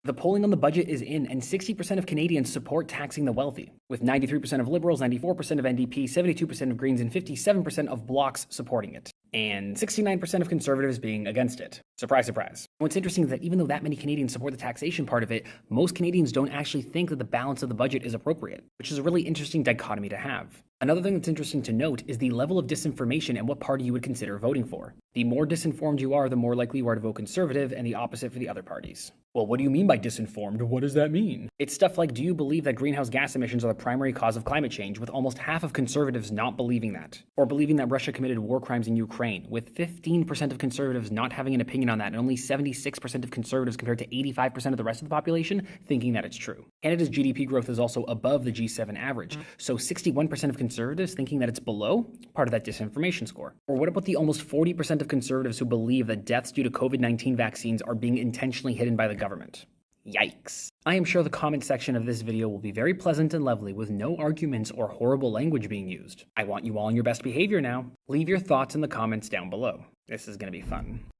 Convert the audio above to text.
The polling on the budget is in, and 60% of Canadians support taxing the wealthy, with 93% of Liberals, 94% of NDP, 72% of Greens, and 57% of Blocs supporting it, and 69% of Conservatives being against it. Surprise, surprise. What's interesting is that even though that many Canadians support the taxation part of it, most Canadians don't actually think that the balance of the budget is appropriate, which is a really interesting dichotomy to have. Another thing that's interesting to note is the level of disinformation and what party you would consider voting for. The more disinformed you are, the more likely you are to vote Conservative, and the opposite for the other parties. Well, what do you mean by disinformed? What does that mean? It's stuff like, do you believe that greenhouse gas emissions are the primary cause of climate change, with almost half of Conservatives not believing that? Or believing that Russia committed war crimes in Ukraine, with 15% of Conservatives not having an opinion on that, and only 76% of Conservatives compared to 85% of the rest of the population thinking that it's true. Canada's GDP growth is also above the G7 average, so 61% of Conservatives thinking that it's below, part of that disinformation score. Or what about the almost 40% of Conservatives who believe that deaths due to COVID-19 vaccines are being intentionally hidden by the government? Yikes. I am sure the comment section of this video will be very pleasant and lovely with no arguments or horrible language being used. I want you all on your best behavior now. Leave your thoughts in the comments down below. This is going to be fun.